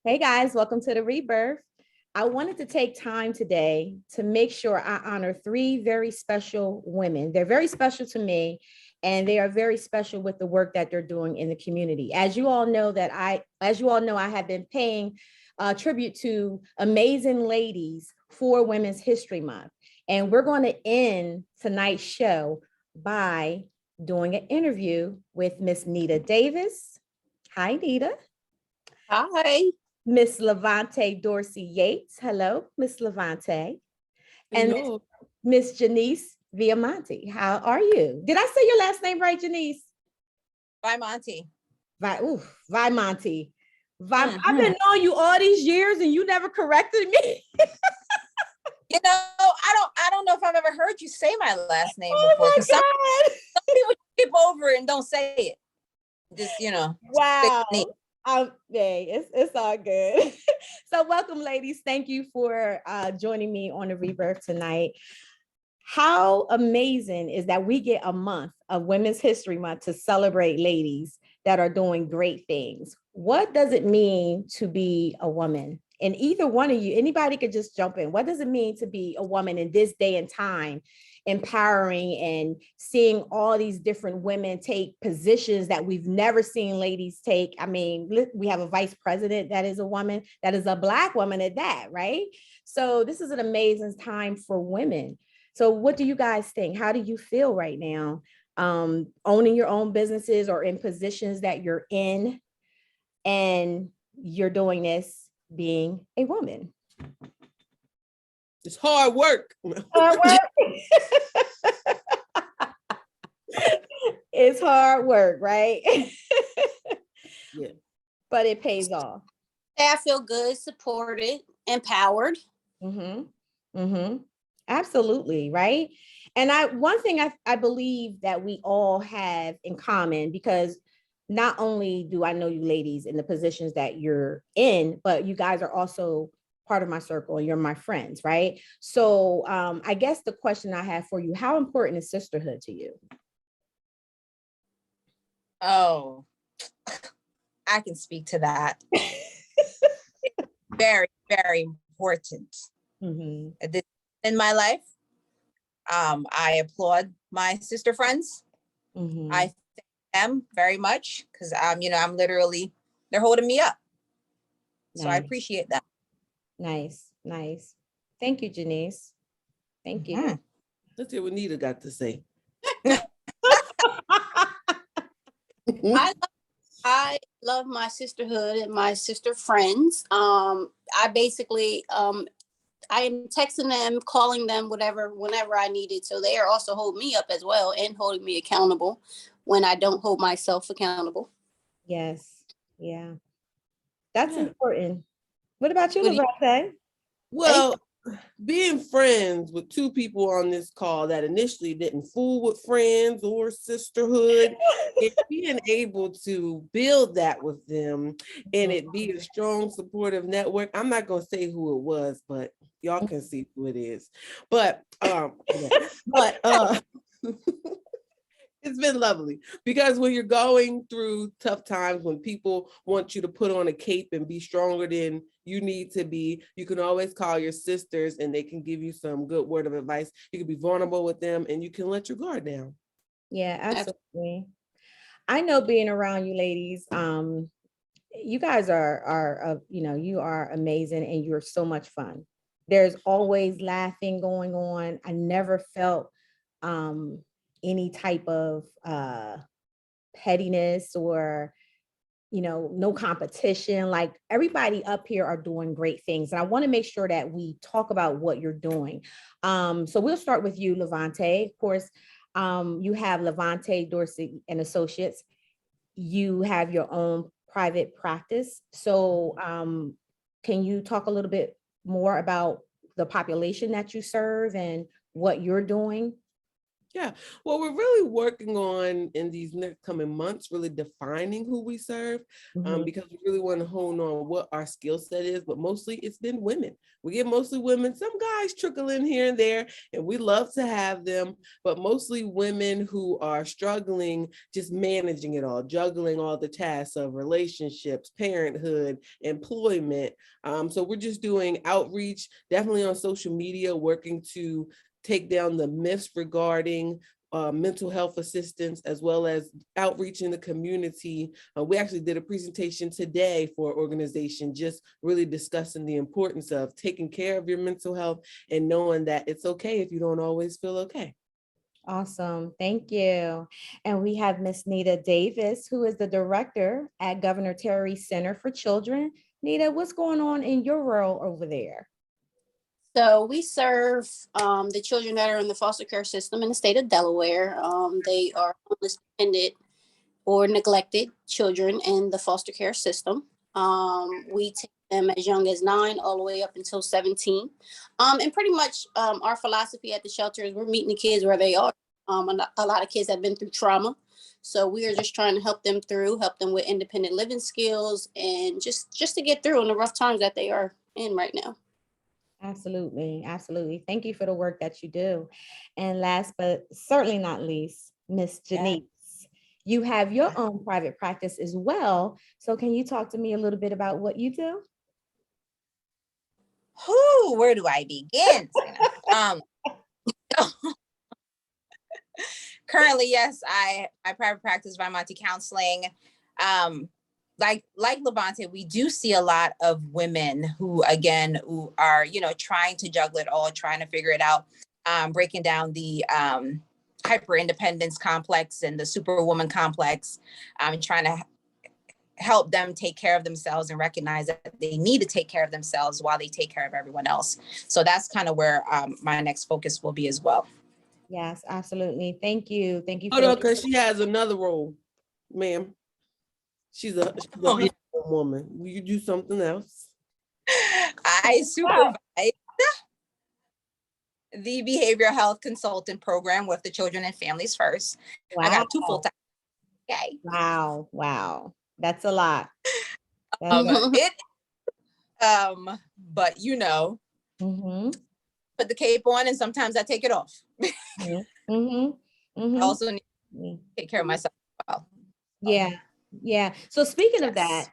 Hey guys, welcome to the Rebirth. I wanted to take time today to make sure I honor three very special women. They're very special to me, and they are very special with the work that they're doing in the community. As you all know, I have been paying tribute to amazing ladies for Women's History Month, and we're going to end tonight's show by doing an interview with Miss Nita Davis. Hi, Nita. Hi. Miss Levante Dorsey Yates. Hello, Miss Levante. And Miss Janice Viamonte. How are you? Did I say your last name right, Janice? Viamonte. Viamonte. I've been knowing you all these years and you never corrected me. I don't know if I've ever heard you say my last name before. My God. Some people skip over it and don't say it. Just, Wow. It's all good. So welcome, ladies. Thank you for joining me on the Rebirth tonight. How amazing is that we get a month of Women's History Month to celebrate ladies that are doing great things. What does it mean to be a woman? And either one of you, anybody could just jump in. What does it mean to be a woman in this day and time, empowering and seeing all these different women take positions that we've never seen ladies take? I mean, we have a vice president that is a woman, that is a Black woman at that, right? So this is an amazing time for women. So what do you guys think? How do you feel right now? Owning your own businesses or in positions that you're in, and you're doing this being a woman. It's hard work. Hard work. It's hard work, right? Yeah. But it pays off. I feel good, supported, empowered. Absolutely, right? And one thing I believe that we all have in common, because not only do I know you ladies in the positions that you're in, but you guys are also part of my circle and you're my friends, right? So I guess the question I have for you, how important is sisterhood to you? Oh, I can speak to that. Very, very important. In my life, I applaud my sister friends. I them very much because I'm literally, they're holding me up. So I appreciate that. Nice. Thank you, Janice. Thank you. Let's hear what Nita got to say. I love my sisterhood and my sister friends. I basically I am texting them, calling them, whenever I need it. So they are also holding me up as well and holding me accountable when I don't hold myself accountable. Yes. Yeah. That's important. What about you, Levante? Well, being friends with two people on this call that initially didn't fool with friends or sisterhood, and being able to build that with them and it be a strong supportive network. I'm not going to say who it was, but y'all can see who it is. But it's been lovely because when you're going through tough times, when people want you to put on a cape and be stronger than you need to be, you can always call your sisters and they can give you some good word of advice. You can be vulnerable with them and you can let your guard down. Yeah, absolutely. I know being around you ladies, you guys are you are amazing and you're so much fun. There's always laughing going on. I never felt any type of pettiness or no competition. Like, everybody up here are doing great things, and I want to make sure that we talk about what you're doing. So we'll start with you, Levante. Of course, you have Levante Dorsey and Associates. You have your own private practice. So can you talk a little bit more about the population that you serve and what you're doing? Yeah, well, we're really working on in these next coming months, really defining who we serve, Mhm. because we really want to hone on what our skill set is, but mostly it's been women. We get mostly women, some guys trickle in here and there, and we love to have them, but mostly women who are struggling, just managing it all, juggling all the tasks of relationships, parenthood, employment. So we're just doing outreach, definitely on social media, working to take down the myths regarding mental health assistance, as well as outreach in the community. We actually did a presentation today for an organization, just really discussing the importance of taking care of your mental health and knowing that it's okay if you don't always feel okay. Awesome. Thank you. And we have Miss Nita Davis, who is the director at Governor Terry Center for Children. Nita, what's going on in your world over there? So we serve the children that are in the foster care system in the state of Delaware. They are homeless, dependent, or neglected children in the foster care system. We take them as young as 9 all the way up until 17. And pretty much our philosophy at the shelter is we're meeting the kids where they are. A lot of kids have been through trauma. So we are just trying to help them with independent living skills, and just to get through in the rough times that they are in right now. Absolutely. Absolutely. Thank you for the work that you do. And last but certainly not least, Miss Janice, you have your own private practice as well. So can you talk to me a little bit about what you do? Where do I begin? Currently, yes, I private practice by Monty Counseling. Like Levante, we do see a lot of women who are, trying to juggle it all, trying to figure it out, breaking down the hyper independence complex and the superwoman complex, trying to help them take care of themselves and recognize that they need to take care of themselves while they take care of everyone else. So that's kind of where my next focus will be as well. Yes, absolutely. Thank you. Thank you. Hold on, because she has another role, ma'am. She's a woman. Will you do something else? I supervise the behavioral health consultant program with the Children and Families First. Wow. I got 2 full-time. Okay. Wow. Wow. That's a lot. But put the cape on and sometimes I take it off. I also need to take care of myself as well. Yeah. Yeah. So speaking of that,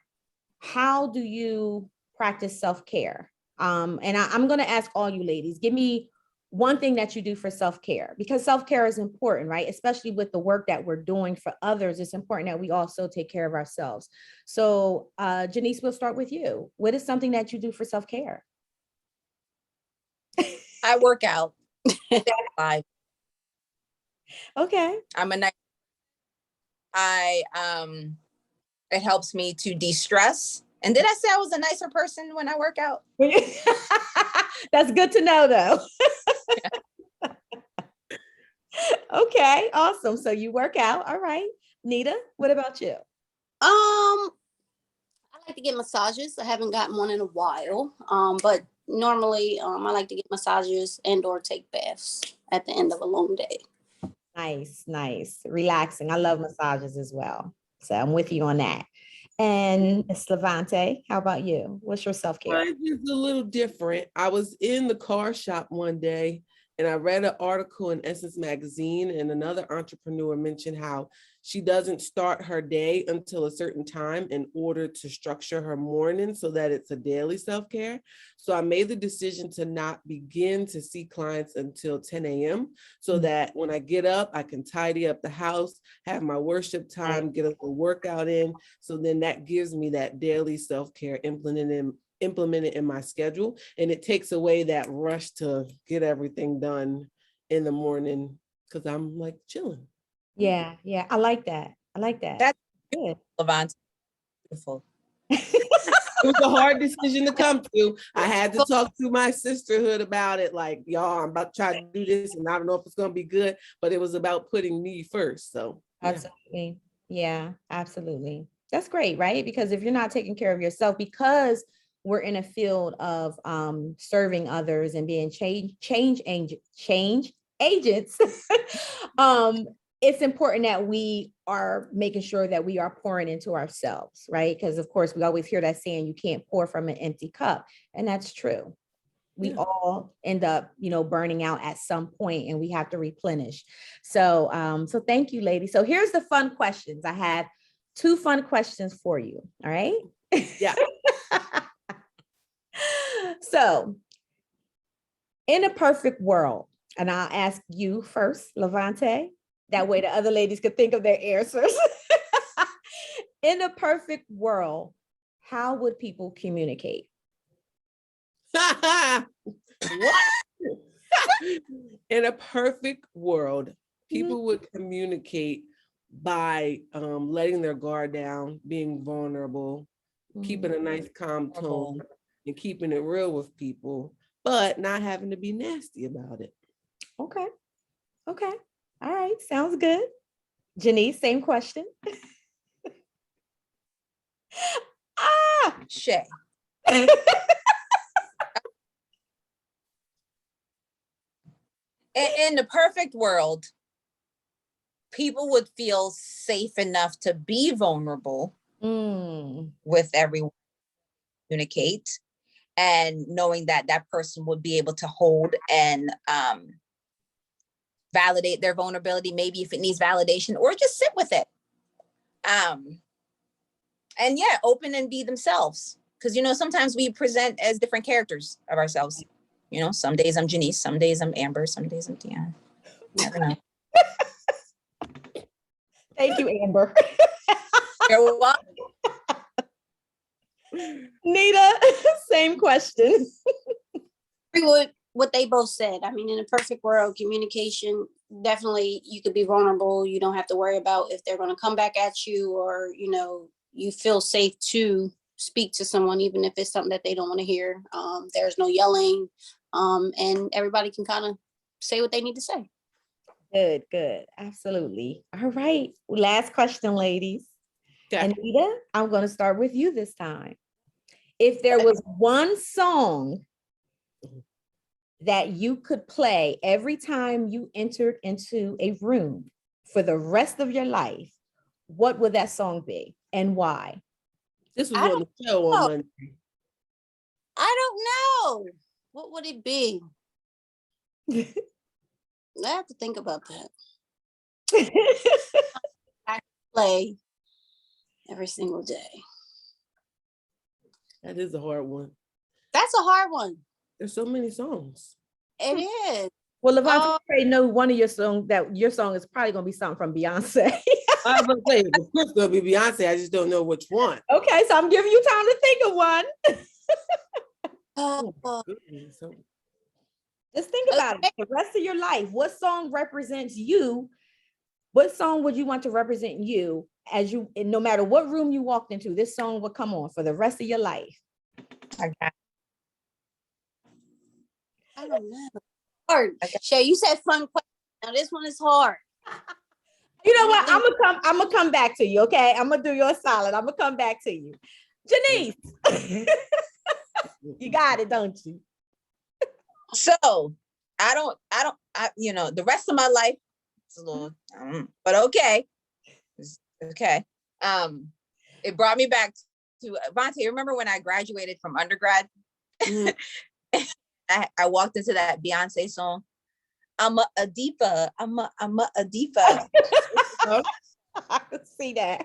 how do you practice self-care? And I'm going to ask all you ladies, give me one thing that you do for self-care, because self-care is important, right? Especially with the work that we're doing for others, it's important that we also take care of ourselves. So Janice, we'll start with you. What is something that you do for self-care? I work out. Okay. It helps me to de-stress. And did I say I was a nicer person when I work out? That's good to know, though. Okay, awesome. So you work out. All right. Nita, what about you? I like to get massages. I haven't gotten one in a while. But normally I like to get massages and or take baths at the end of a long day. Nice, nice. Relaxing. I love massages as well. So I'm with you on that. And Ms. Levante, how about you? What's your self-care? Mine is a little different. I was in the car shop one day and I read an article in Essence magazine, and another entrepreneur mentioned how she doesn't start her day until a certain time in order to structure her morning so that it's a daily self-care. So I made the decision to not begin to see clients until 10 a.m. so that when I get up, I can tidy up the house, have my worship time, get a little workout in. So then that gives me that daily self-care implemented in my schedule, and it takes away that rush to get everything done in the morning because I'm like chilling. Yeah, yeah, I like that. I like that. That's good. Levante. Beautiful. It was a hard decision to come to. I had to talk to my sisterhood about it. Like, y'all, I'm about to try to do this and I don't know if it's going to be good, but it was about putting me first. So yeah. Absolutely. Yeah, absolutely. That's great, right? Because if you're not taking care of yourself, because we're in a field of serving others and being change agents, it's important that we are making sure that we are pouring into ourselves, right? Because of course we always hear that saying, you can't pour from an empty cup. And that's true. We all end up, burning out at some point, and we have to replenish. So, so thank you, ladies. So here's the fun questions. I have 2 fun questions for you. All right. Yeah. So in a perfect world, and I'll ask you first, Levante, that way the other ladies could think of their answers. In a perfect world, how would people communicate? What? In a perfect world, people would communicate by letting their guard down, being vulnerable, keeping a nice calm tone, and keeping it real with people, but not having to be nasty about it. Okay. Okay. All right. Sounds good. Janice, same question. Shay. In the perfect world, people would feel safe enough to be vulnerable with everyone, communicate, and knowing that that person would be able to hold and validate their vulnerability, maybe if it needs validation, or just sit with it. And yeah, open and be themselves. Because, sometimes we present as different characters of ourselves. Some days I'm Janice, some days I'm Amber, some days I'm Deanna. Never know. Thank you, Amber. You're welcome. Nita, same question. What they both said. I mean, in a perfect world, communication, definitely you could be vulnerable. You don't have to worry about if they're going to come back at you, or, you feel safe to speak to someone, even if it's something that they don't want to hear. There's no yelling, and everybody can kind of say what they need to say. Good, good. Absolutely. All right. Last question, ladies. Okay. Anita, I'm going to start with you this time. If there was one song that you could play every time you entered into a room for the rest of your life, what would that song be and why? This was on the show on Monday. I don't know. What would it be? I have to think about that. I play every single day. That is a hard one. That's a hard one. There's so many songs. It is. Well, Levante, you know one of your songs, that your song is probably going to be something from Beyonce. I was going to say, of course it's going to be Beyonce. I just don't know which one. Okay, so I'm giving you time to think of one. Just think about it. The rest of your life, what song represents you? What song would you want to represent you as you, no matter what room you walked into, this song would come on for the rest of your life? I don't know. Hard. Shay, you said fun question. Now this one is hard. You know what? I'm gonna come back to you. Okay, I'm gonna do your solid. I'm gonna come back to you, Janice. You got it, don't you? So the rest of my life, it's a little, but okay. Okay. It brought me back to Vontae. Remember when I graduated from undergrad? I walked into that Beyonce song. I'm a diva. I'm a diva. I could see that.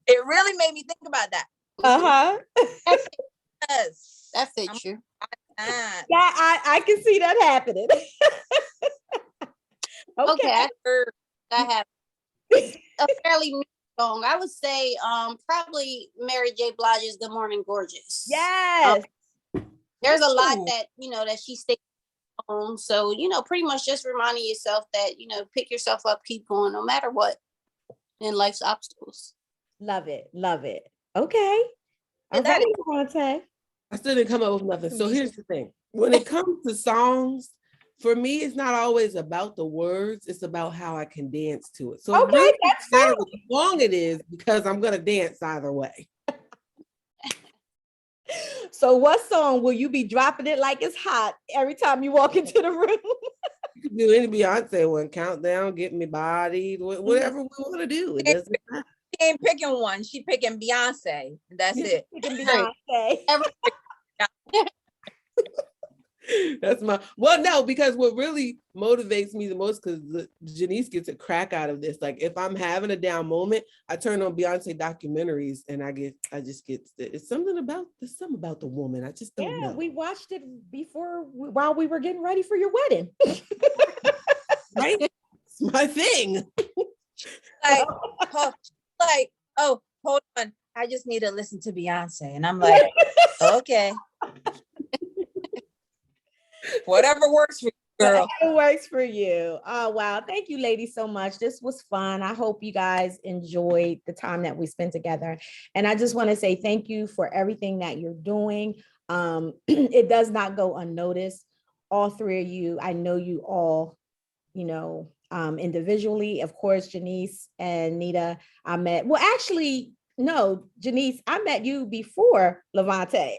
It really made me think about that. That fits you. Yeah, I can see that happening. Okay, I heard that happened. A fairly new song. I would say probably Mary J. Blige's "Good Morning Gorgeous." Yes. There's a lot that that she stays on. So pretty much just reminding yourself that pick yourself up, keep going, no matter what in life's obstacles. Love it, love it. Okay. All right, Vontae. I still didn't come up with nothing. So here's the thing. When it comes to songs, for me, it's not always about the words. It's about how I can dance to it. So okay, really that's no matter how long it is, because I'm going to dance either way. So what song will you be dropping it like it's hot every time you walk into the room? You can do any Beyonce one, Countdown, Get Me Bodied, whatever we want to do. It doesn't matter. She ain't picking one. She picking Beyonce. That's Yeah. it. It can be Right. Beyonce. That's well, no, because what really motivates me the most, because Janice gets a crack out of this. Like if I'm having a down moment, I turn on Beyonce documentaries and I just get, it's something about the woman. I just don't Yeah, know. we watched it while we were getting ready for your wedding. Right? It's my thing. Like, oh, hold on. I just need to listen to Beyonce. And I'm like, okay. Whatever works for you, girl. It works for you. Oh, wow. Thank you, ladies, so much. This was fun. I hope you guys enjoyed the time that we spent together. And I just want to say thank you for everything that you're doing. It does not go unnoticed. All three of you, I know you all, individually. Of course, Janice and Nita, I met. Well, actually, no, Janice, I met you before Levante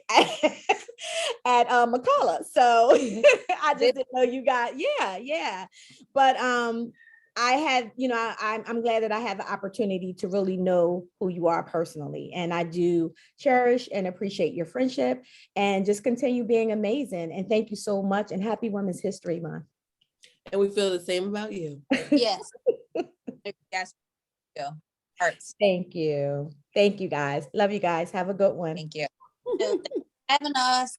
at McCullough. So I just didn't know you got, yeah. But I had, I'm glad that I had the opportunity to really know who you are personally. And I do cherish and appreciate your friendship and just continue being amazing. And thank you so much. And happy Women's History Month. And we feel the same about you. Yes. Yes. Hearts. Thank you. Thank you, guys. Love you guys. Have a good one. Thank you. Thanks for having us.